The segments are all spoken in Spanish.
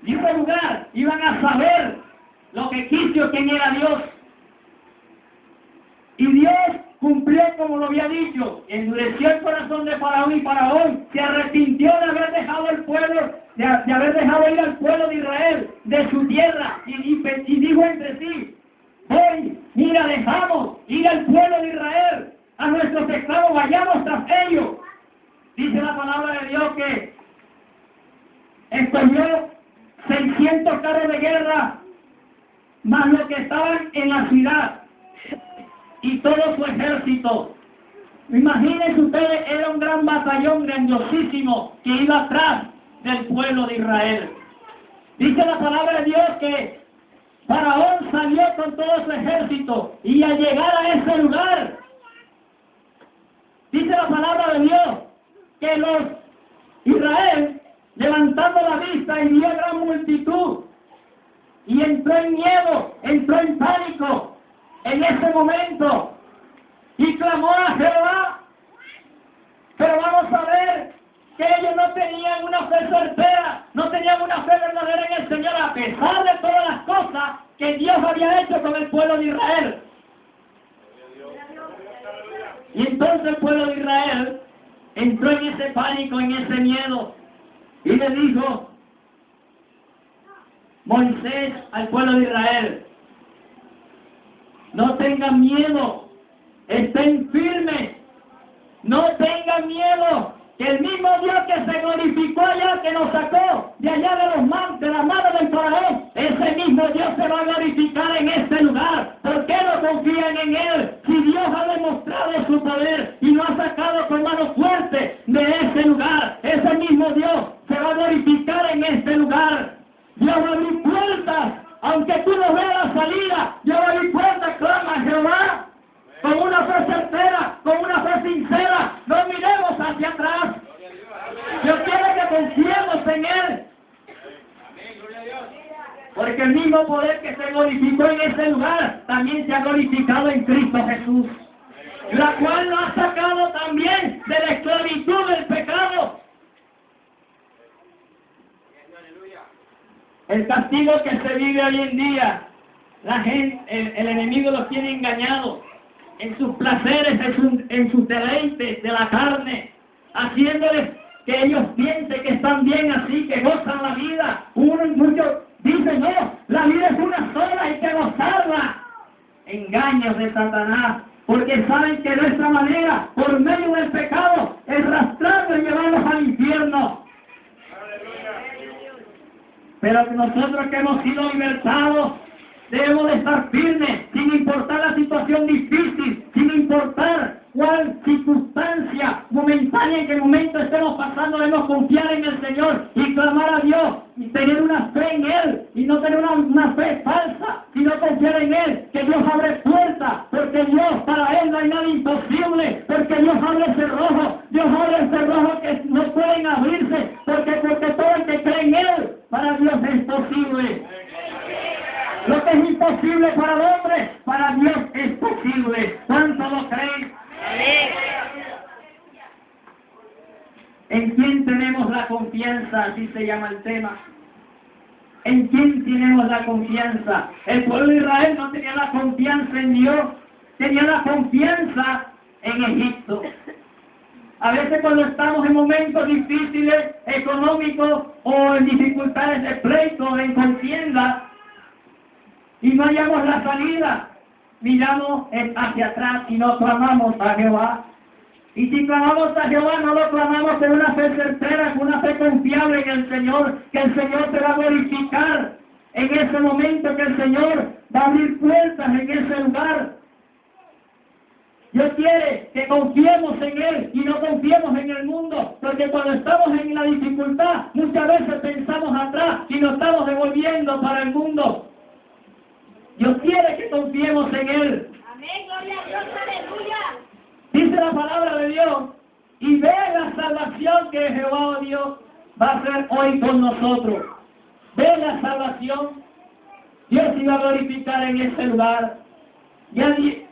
de ese lugar iban a saber lo que quiso, quién era Dios. Y Dios cumplió como lo había dicho, endureció el corazón de Faraón, y Faraón se arrepintió de haber dejado el pueblo, de haber dejado ir al pueblo de Israel de su tierra, y dijo entre sí: hoy, mira, dejamos ir al pueblo de Israel, a nuestros esclavos, vayamos tras ellos. Dice la palabra de Dios que escogió 600 carros de guerra, más los que estaban en la ciudad, y todo su ejército. Imagínense ustedes, era un gran batallón grandiosísimo que iba atrás del pueblo de Israel. Dice la palabra de Dios que Faraón salió con todo su ejército, y al llegar a ese lugar, dice la palabra de Dios que los Israel, levantando la vista, y vio gran multitud, y entró en miedo, entró en pánico en ese momento, y clamó a Jehová. Pero vamos a ver que ellos no tenían una fe certera, no tenían una fe verdadera en el Señor, a pesar de todas las cosas que Dios había hecho con el pueblo de Israel. Y entonces el pueblo de Israel entró en ese pánico, en ese miedo, y le dijo Moisés al pueblo de Israel: no tengan miedo, estén firmes, no tengan miedo, que el mismo Dios que se glorificó allá, que nos sacó de allá de la mano del faraón, ese mismo Dios se va a glorificar en este lugar. ¿Por qué no confían en Él? Si Dios ha demostrado su poder y lo ha sacado con mano fuerte de ese lugar, ese mismo Dios se va a glorificar en este lugar. Dios va a abrir puertas, aunque tú no veas la salida. Dios va a abrir puertas, clama a Jehová, con una fe certera, con una fe sincera. No miremos hacia atrás. Dios quiere que confiemos en Él, porque el mismo poder que se glorificó en ese lugar también se ha glorificado en Cristo Jesús, la cual lo ha sacado también de la esclavitud del pecado. El castigo que se vive hoy en día, la gente, el enemigo los tiene engañados en sus placeres, en sus deleites de la carne, haciéndoles que ellos piensen que están bien así, que gozan la vida. Muchos dicen: no, la vida es una sola, hay que gozarla. Engaños de Satanás, porque saben que nuestra manera, por medio del pecado, es arrastrarnos y llevarnos al infierno. Pero nosotros que hemos sido libertados, debemos de estar firmes, sin importar la situación difícil, sin importar cuál circunstancia momentánea, en qué momento estemos pasando. Debemos confiar en el Señor y clamar a Dios y tener una fe en Él, y no tener una fe falsa, sino confiar en Él, que Dios abre puertas, porque Dios, para Él no hay nada imposible, porque Dios abre cerrojos, Dios abre cerrojos que no pueden abrirse, porque todo el que cree en Él, para Dios es posible. Lo que es imposible para el hombre, para Dios es posible. ¿Cuánto lo creen? ¿En quién tenemos la confianza? Así se llama el tema. ¿En quién tenemos la confianza? El pueblo de Israel no tenía la confianza en Dios, tenía la confianza en Egipto. A veces cuando estamos en momentos difíciles, económicos, o en dificultades de pleito, en contienda, y no hallamos la salida, miramos hacia atrás y no clamamos a Jehová. Y si clamamos a Jehová, no lo clamamos con una fe certera, con una fe confiable en el Señor, que el Señor te va a glorificar en ese momento, que el Señor va a abrir puertas en ese lugar. Dios quiere que confiemos en Él y no confiemos en el mundo, porque cuando estamos en la dificultad, muchas veces pensamos atrás y nos estamos devolviendo para el mundo. Dios quiere que confiemos en Él. Amén, gloria a Dios, aleluya. Dice la palabra de Dios, y ve la salvación que Jehová Dios va a hacer hoy con nosotros. Ve la salvación. Dios iba a glorificar en ese lugar.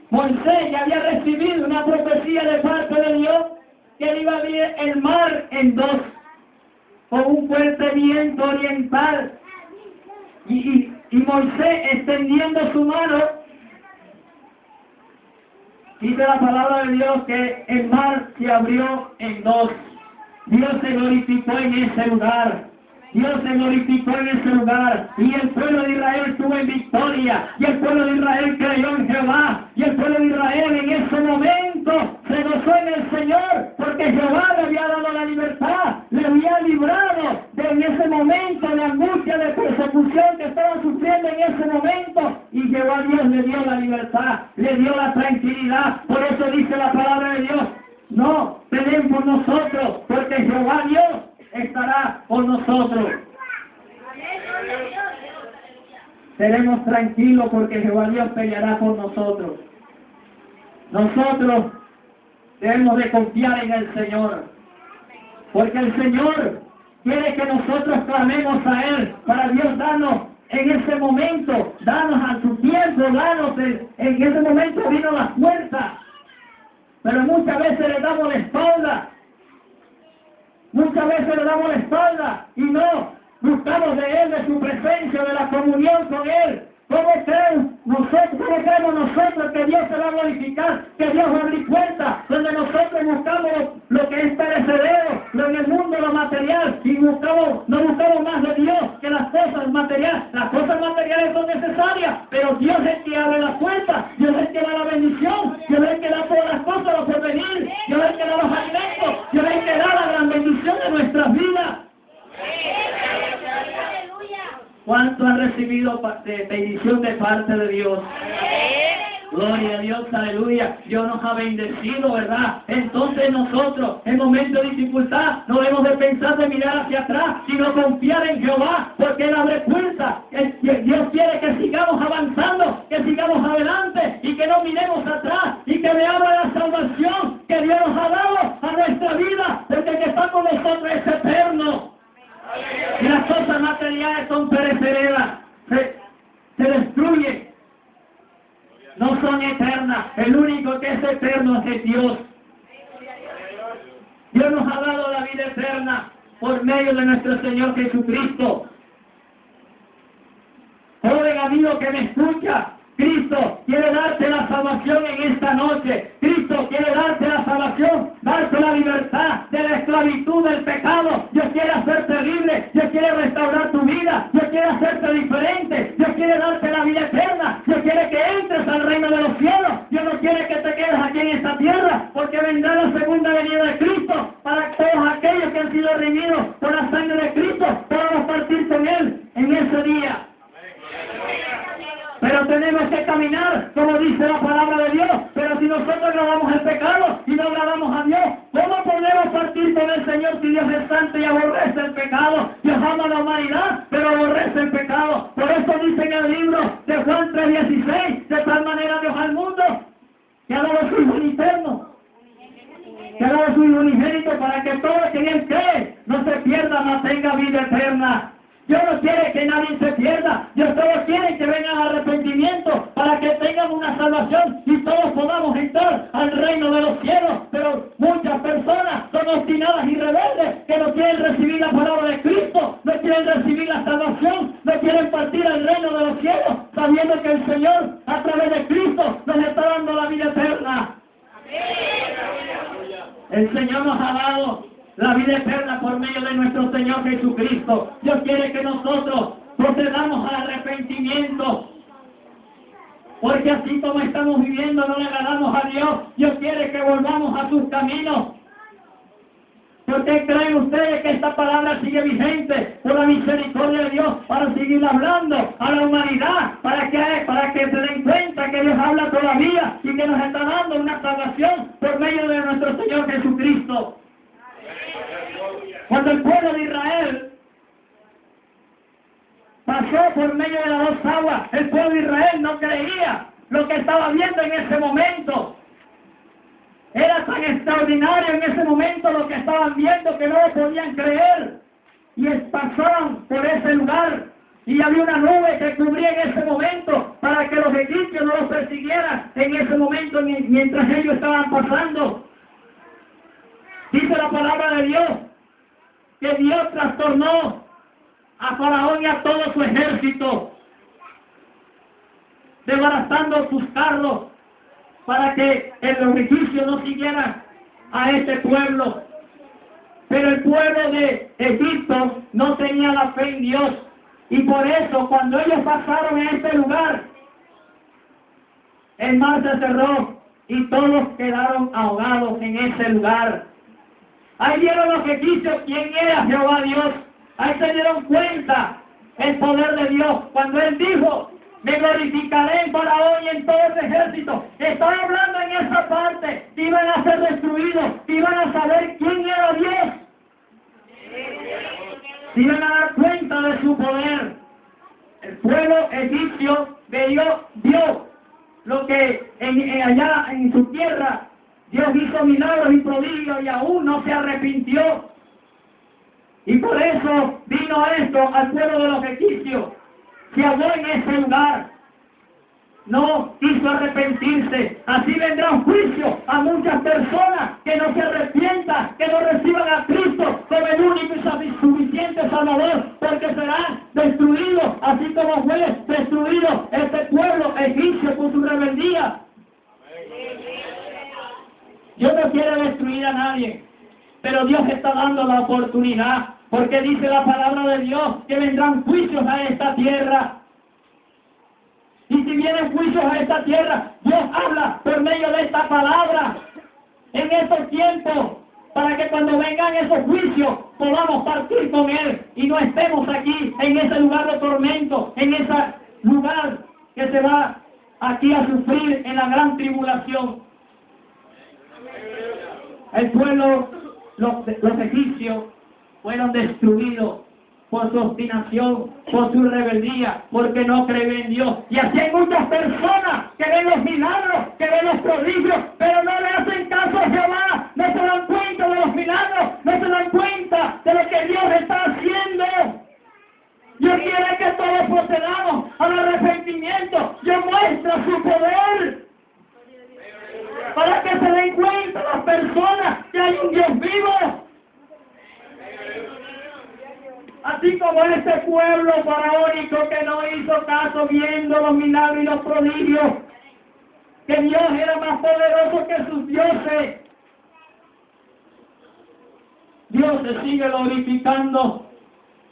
Moisés ya había recibido una profecía de parte de Dios, que él iba a abrir el mar en dos, con un fuerte viento oriental y Moisés extendiendo su mano, dice la palabra de Dios que el mar se abrió en dos. Dios se glorificó en ese lugar. Dios se glorificó en ese lugar. Y el pueblo de Israel estuvo en victoria. Y el pueblo de Israel creyó en Jehová. Y el pueblo de Israel en ese momento se gozó en el Señor. Porque Jehová le había dado la libertad. Le había librado de en ese momento de angustia, de persecución que estaban sufriendo en ese momento. Y Jehová Dios le dio la libertad. Le dio la tranquilidad. Por eso dice la palabra de Dios: no peleen por nosotros, porque Jehová Dios estará con nosotros. Seremos tranquilos porque Jehová Dios peleará por nosotros. Nosotros debemos de confiar en el Señor, porque el Señor quiere que nosotros clamemos a Él para Dios darnos en ese momento, darnos a su tiempo, darnos en ese momento vino la fuerza. Pero muchas veces le damos la espalda. Muchas veces le damos la espalda y no buscamos de Él, de su presencia, de la comunión con Él. ¿Cómo creemos nosotros que Dios se va a glorificar, que Dios va a abrir puertas, donde nosotros buscamos lo que es perecedero, lo en el mundo, lo material, y no buscamos más de Dios que las cosas materiales? Las cosas materiales son necesarias, pero Dios es el que abre las puertas, Dios es el que da la bendición, Dios es el que da todas las cosas, los porvenir, Dios es el que da los alimentos, Dios es el que da la gran bendición de nuestras vidas. ¿Cuánto han recibido de bendición de parte de Dios? Gloria a Dios, aleluya. Dios nos ha bendecido, ¿verdad? Entonces nosotros, en momentos de dificultad, no debemos de pensar de mirar hacia atrás, sino confiar en Jehová, porque Él abre puertas. Dios quiere que sigamos avanzando, que sigamos adelante, y que no miremos atrás, y que veamos la salvación que Dios nos ha dado a nuestra vida, porque el que está con nosotros es eterno. Y las cosas materiales son perecederas, se destruyen, no son eternas. El único que es eterno es Dios. Dios nos ha dado la vida eterna por medio de nuestro Señor Jesucristo. Joven amigo que me escucha, Cristo quiere darte la salvación en esta noche. Cristo quiere darte la salvación, darte la libertad de la esclavitud del pecado. Dios quiere hacerte libre, Dios quiere restaurar tu vida, Dios quiere hacerte diferente, Dios quiere darte la vida eterna, Dios quiere que entres al reino de los cielos. Dios no quiere que te quedes aquí en esta tierra, porque vendrá la segunda venida de Cristo para todos aquellos que han sido redimidos por la sangre de Cristo, podamos partir con Él en ese día. Pero tenemos que caminar, como dice la palabra de Dios. Pero si nosotros agradamos el pecado y no agradamos a Dios, ¿cómo podemos partir con el Señor si Dios es santo y aborrece el pecado? Dios ama a la humanidad, pero aborrece el pecado. Por eso dice en el libro de Juan 3:16, de tal manera Dios al mundo, que ha dado su Hijo eterno, que ha dado su Hijo unigénito, para que todo el que en Él cree no se pierda, mas tenga vida eterna. Dios no quiere que nadie se pierda. Dios solo quiere que vengan al arrepentimiento para que tengan una salvación y todos podamos entrar al reino de los cielos. Pero muchas personas son obstinadas y rebeldes que no quieren recibir la palabra de Cristo, no quieren recibir la salvación, no quieren partir al reino de los cielos, sabiendo que el Señor, a través de Cristo, nos está dando la vida eterna. El Señor nos ha dado la vida eterna por medio de nuestro Señor Jesucristo. Dios quiere que nosotros procedamos al arrepentimiento, porque así como estamos viviendo no le agradamos a Dios. Dios quiere que volvamos a sus caminos. ¿Por qué creen ustedes que esta palabra sigue vigente? Por la misericordia de Dios, para seguir hablando a la humanidad, para que se den cuenta que Dios habla todavía y que nos está dando una salvación por medio de nuestro Señor Jesucristo. Cuando el pueblo de Israel pasó por medio de las dos aguas, el pueblo de Israel no creía lo que estaba viendo en ese momento. Era tan extraordinario en ese momento lo que estaban viendo que no lo podían creer. Y pasaron por ese lugar y había una nube que cubría en ese momento para que los egipcios no los persiguieran en ese momento mientras ellos estaban pasando. Dice la palabra de Dios que Dios trastornó a Faraón y a todo su ejército, desbaratando sus carros para que el egipcio no siguiera a este pueblo. Pero el pueblo de Egipto no tenía la fe en Dios, y por eso cuando ellos pasaron a este lugar, el mar se cerró y todos quedaron ahogados en ese lugar. Ahí vieron los egipcios quién era Jehová Dios. Ahí se dieron cuenta el poder de Dios cuando Él dijo: me glorificaré en Faraón y en todo ese ejército. Estaba hablando en esa parte que iban a ser destruidos, que iban a saber quién era Dios. Se iban a dar cuenta de su poder. El pueblo egipcio vio lo que allá en su tierra Dios hizo milagros y prodigios y aún no se arrepintió. Y por eso vino esto al pueblo de los egipcios. Se habló en ese lugar. No quiso arrepentirse. Así vendrá un juicio a muchas personas que no se arrepientan, que no reciban a Cristo como el único y suficiente Salvador, porque serán destruidos, así como fue destruido este pueblo egipcio por su rebeldía. Dios no quiere destruir a nadie, pero Dios está dando la oportunidad, porque dice la palabra de Dios que vendrán juicios a esta tierra. Y si vienen juicios a esta tierra, Dios habla por medio de esta palabra en estos tiempos, para que cuando vengan esos juicios podamos partir con Él y no estemos aquí en ese lugar de tormento, en ese lugar que se va aquí a sufrir en la gran tribulación. El pueblo, los egipcios, fueron destruidos por su obstinación, por su rebeldía, porque no creen en Dios. Y así hay muchas personas que ven los milagros, que ven los prodigios, pero no le hacen caso a Jehová, no se dan cuenta de los milagros, no se dan cuenta de lo que Dios está haciendo. Dios quiere que todos procedamos al arrepentimiento. Dios muestra su poder para que se den cuenta las personas que hay un Dios vivo. Así como este pueblo faraónico que no hizo caso viendo los milagros y los prodigios, que Dios era más poderoso que sus dioses. Dios se sigue glorificando,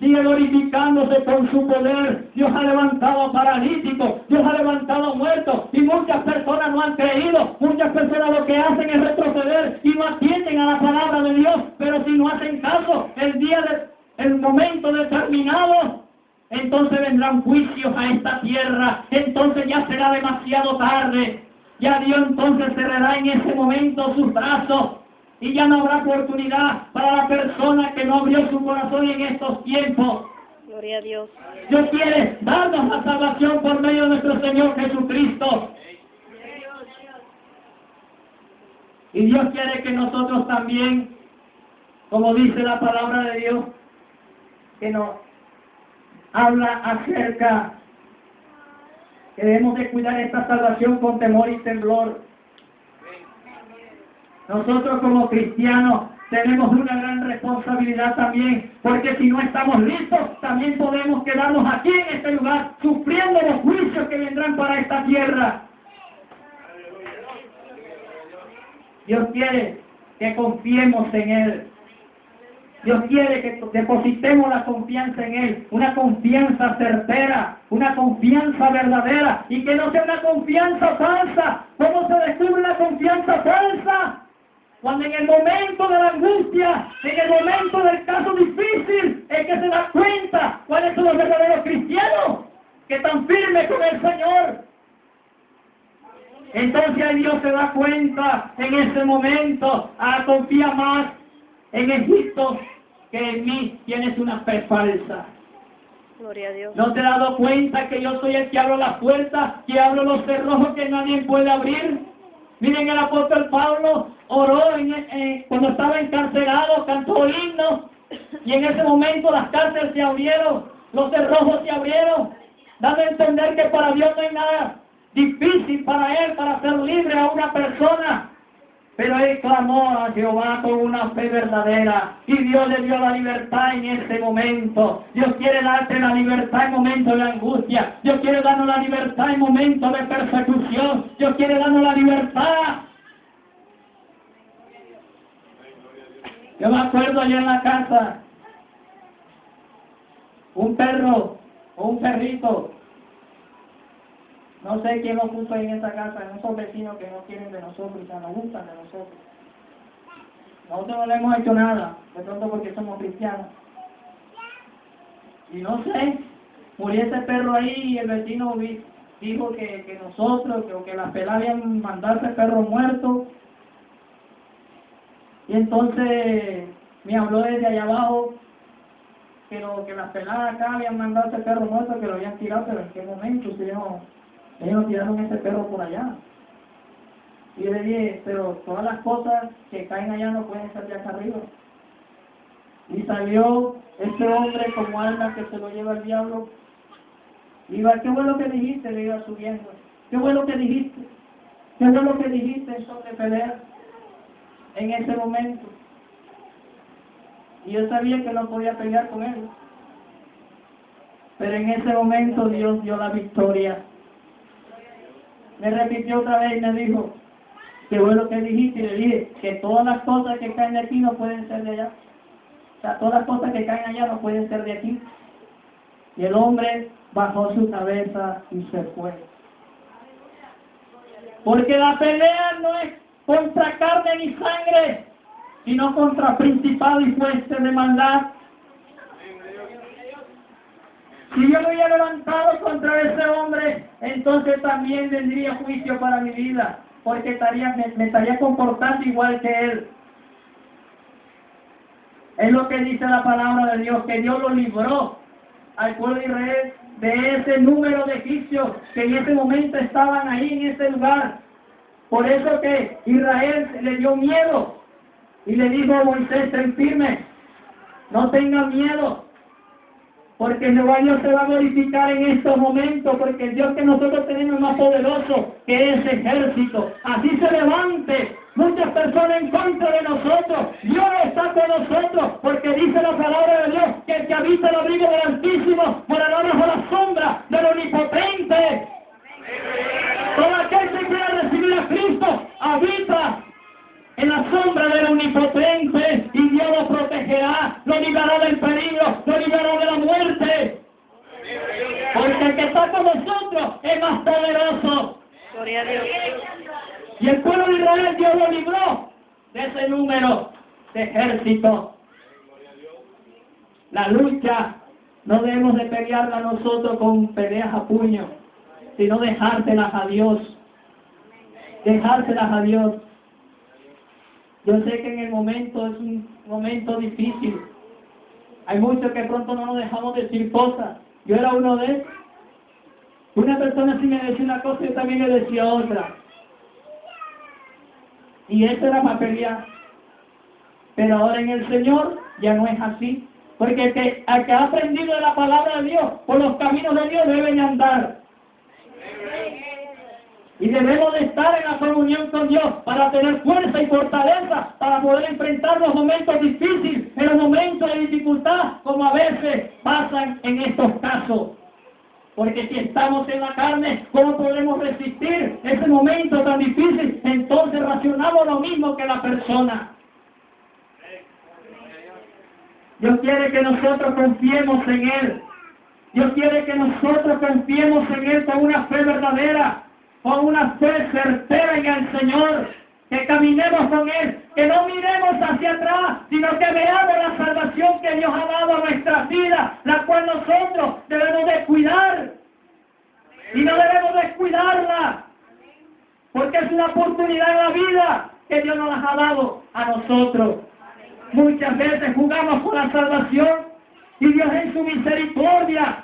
sigue glorificándose con su poder. Dios ha levantado a paralíticos, Dios ha levantado a muertos, y muchas personas no han creído. Muchas personas lo que hacen es retroceder y no atienden a la palabra de Dios. Pero si no hacen caso, el momento determinado, entonces vendrán juicios a esta tierra. Entonces ya será demasiado tarde. Ya Dios entonces cerrará en ese momento sus brazos y ya no habrá oportunidad para la persona que no abrió su corazón en estos tiempos. Gloria a Dios. Dios quiere darnos la salvación por medio de nuestro Señor Jesucristo. Y Dios quiere que nosotros también, como dice la palabra de Dios, que nos habla acerca que debemos de cuidar esta salvación con temor y temblor. Nosotros como cristianos tenemos una gran responsabilidad también, porque si no estamos listos, también podemos quedarnos aquí en este lugar, sufriendo los juicios que vendrán para esta tierra. Dios quiere que confiemos en Él. Dios quiere que depositemos la confianza en Él, una confianza certera, una confianza verdadera, y que no sea una confianza falsa. ¿Cómo se descubre la confianza falsa? Cuando en el momento de la angustia, en el momento del caso difícil, es que se da cuenta cuáles son los verdaderos cristianos, que están firmes con el Señor. Entonces ahí Dios se da cuenta en ese momento, confía más en Egipto que en mí. Tienes una fe falsa. Gloria a Dios. ¿No te has dado cuenta que yo soy el que abro las puertas, que abro los cerrojos que nadie puede abrir? Miren, el apóstol Pablo oró cuando estaba encarcelado, cantó himnos, y en ese momento las cárceles se abrieron, los cerrojos se abrieron, dando a entender que para Dios no hay nada difícil para Él, para hacer libre a una persona. Pero él clamó a Jehová con una fe verdadera y Dios le dio la libertad en ese momento. Dios quiere darte la libertad en momentos de angustia. Dios quiere darnos la libertad en momentos de persecución. Dios quiere darnos la libertad. Yo me acuerdo allá en la casa, un perro o un perrito, no sé quién lo puso en esa casa, en esos vecinos que no quieren de nosotros y que nos gustan de nosotros. Nosotros no le hemos hecho nada, de pronto porque somos cristianos. Y no sé, murió ese perro ahí y el vecino dijo que nosotros, que las peladas habían mandado ese perro muerto. Y entonces me habló desde allá abajo que las peladas acá habían mandado ese perro muerto, que lo habían tirado, pero en qué momento ellos tiraron ese perro por allá. Y yo le dije, pero todas las cosas que caen allá no pueden ser de acá arriba. Y salió ese hombre como alma que se lo lleva el diablo. Y iba, ¿qué fue lo que dijiste? Le iba subiendo. ¿Qué fue lo que dijiste? ¿Qué fue lo que dijiste sobre pelear en ese momento? Y yo sabía que no podía pelear con él. Pero en ese momento Dios dio la victoria. Me repitió otra vez y me dijo, ¿qué fue lo que dijiste? Y le dije, que todas las cosas que caen de aquí no pueden ser de allá. O sea, todas las cosas que caen allá no pueden ser de aquí. Y el hombre bajó su cabeza y se fue. Porque la pelea no es contra carne ni sangre, sino contra principado y fuerza de maldad. Si yo me hubiera levantado contra ese hombre, entonces también vendría juicio para mi vida, porque me estaría comportando igual que él. Es lo que dice la palabra de Dios, que Dios lo libró al pueblo de Israel de ese número de egipcios que en ese momento estaban ahí en ese lugar. Por eso que Israel le dio miedo y le dijo a Moisés, ten firme, no tengan miedo, porque Jehová Dios se va a glorificar en estos momentos, porque el Dios que nosotros tenemos es más poderoso que ese ejército. Así se levante muchas personas en contra de nosotros, Dios está con nosotros, porque dice la palabra de Dios que el que habita el abrigo del Altísimo morará bajo la sombra del Omnipotente. Todo aquel que quiera recibir a Cristo habita en la sombra del Omnipotente y Dios lo protegerá, lo librará del peligro, lo librará de la muerte. Porque el que está con nosotros es más poderoso. Gloria a Dios. Y el pueblo de Israel, Dios lo libró de ese número de ejército. La lucha no debemos de pelearla nosotros con peleas a puño, sino dejárselas a Dios. Dejárselas a Dios. Yo sé que en el momento es un momento difícil. Hay muchos que pronto no nos dejamos decir cosas. Yo era uno de ellos. Una persona sí me decía una cosa y yo también le decía otra. Y eso era para pelear. Pero ahora en el Señor ya no es así. Porque el que ha aprendido de la palabra de Dios, por los caminos de Dios deben andar. Y debemos de estar en la comunión con Dios para tener fuerza y fortaleza para poder enfrentar los momentos difíciles, en los momentos de dificultad, como a veces pasan en estos casos. Porque si estamos en la carne, ¿cómo podemos resistir ese momento tan difícil? Entonces racionamos lo mismo que la persona. Dios quiere que nosotros confiemos en Él. Dios quiere que nosotros confiemos en Él con una fe verdadera, con una fe certera en el Señor, que caminemos con Él, que no miremos hacia atrás, sino que veamos la salvación que Dios ha dado a nuestra vida, la cual nosotros debemos de cuidar, y no debemos descuidarla, porque es una oportunidad en la vida que Dios nos ha dado a nosotros. Muchas veces jugamos con la salvación, y Dios en su misericordia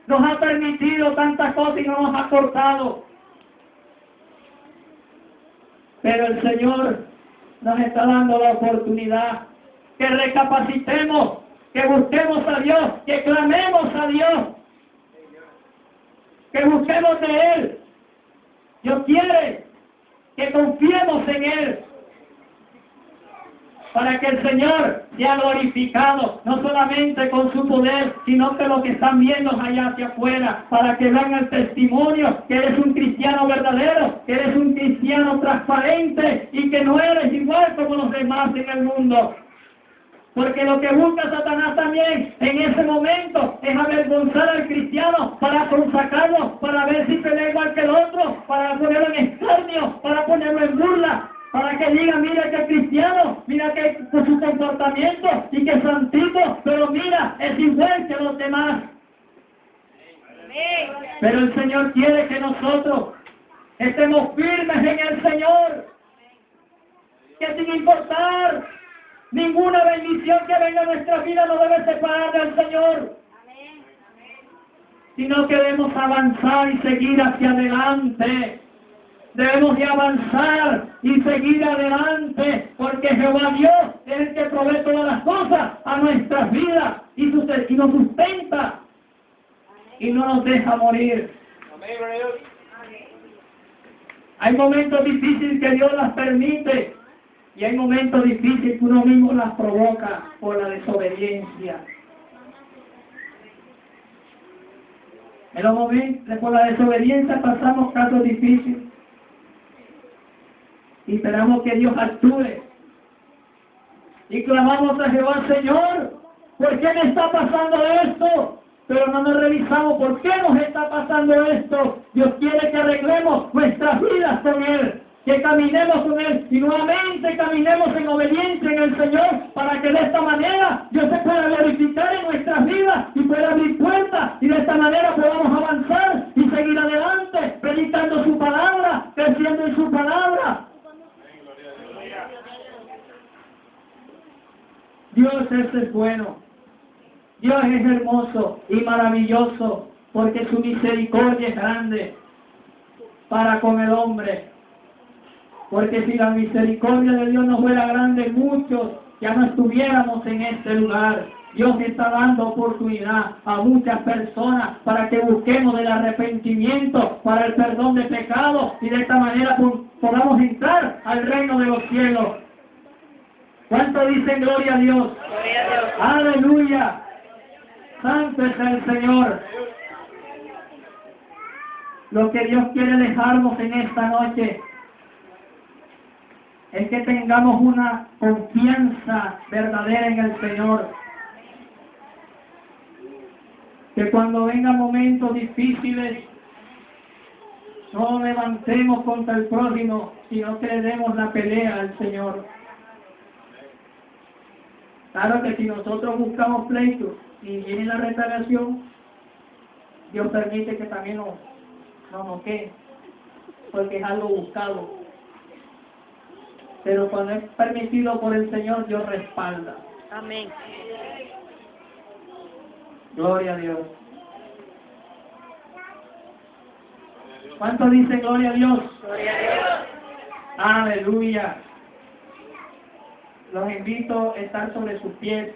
nos ha permitido tantas cosas y no nos ha cortado. Pero el Señor nos está dando la oportunidad que recapacitemos, que busquemos a Dios, que clamemos a Dios, que busquemos de Él. Dios quiere que confiemos en Él, para que el Señor sea glorificado, no solamente con su poder, sino que los que están viendo allá hacia afuera, para que vean el testimonio que eres un cristiano verdadero, que eres un cristiano transparente y que no eres igual como los demás en el mundo. Porque lo que busca Satanás también en ese momento es avergonzar al cristiano para sacarlo, para ver si pelea igual que el otro, para ponerlo en escarnio, para ponerlo en burla, para que diga, mira que cristiano, mira que por su comportamiento y que santito, pero mira, es igual que los demás. Pero el Señor quiere que nosotros estemos firmes en el Señor, que sin importar ninguna bendición que venga a nuestra vida no debe separar del Señor, sino que debemos avanzar y seguir hacia adelante. Debemos de avanzar y seguir adelante, porque Jehová Dios es el que provee todas las cosas a nuestras vidas y nos sustenta y no nos deja morir. Hay momentos difíciles que Dios las permite y hay momentos difíciles que uno mismo las provoca por la desobediencia. En los momentos, por la desobediencia pasamos casos difíciles y esperamos que Dios actúe. Y clamamos a Jehová, Señor, ¿por qué me está pasando esto? Pero no nos revisamos por qué nos está pasando esto. Dios quiere que arreglemos nuestras vidas con Él, que caminemos con Él y nuevamente caminemos en obediencia en el Señor, para que de esta manera Dios se pueda glorificar en nuestras vidas y pueda abrir puertas y de esta manera podamos avanzar y seguir adelante, predicando su palabra, creciendo en su palabra. Dios es bueno, Dios es hermoso y maravilloso, porque su misericordia es grande para con el hombre. Porque si la misericordia de Dios no fuera grande, muchos ya no estuviéramos en este lugar. Dios está dando oportunidad a muchas personas para que busquemos del arrepentimiento, para el perdón de pecados y de esta manera podamos entrar al reino de los cielos. ¿Cuánto dicen gloria a Dios? Gloria a Dios. Aleluya. Santo es el Señor. Lo que Dios quiere dejarnos en esta noche es que tengamos una confianza verdadera en el Señor. Que cuando vengan momentos difíciles, no nos levantemos contra el prójimo, sino que le demos la pelea al Señor. Claro que si nosotros buscamos pleitos y viene la retaliación, Dios permite que también nos noquee, porque es algo buscado. Pero cuando es permitido por el Señor, Dios respalda. Amén. Gloria a Dios. ¿Cuánto dice gloria a Dios? Gloria a Dios. Aleluya. Los invito a estar sobre sus pies.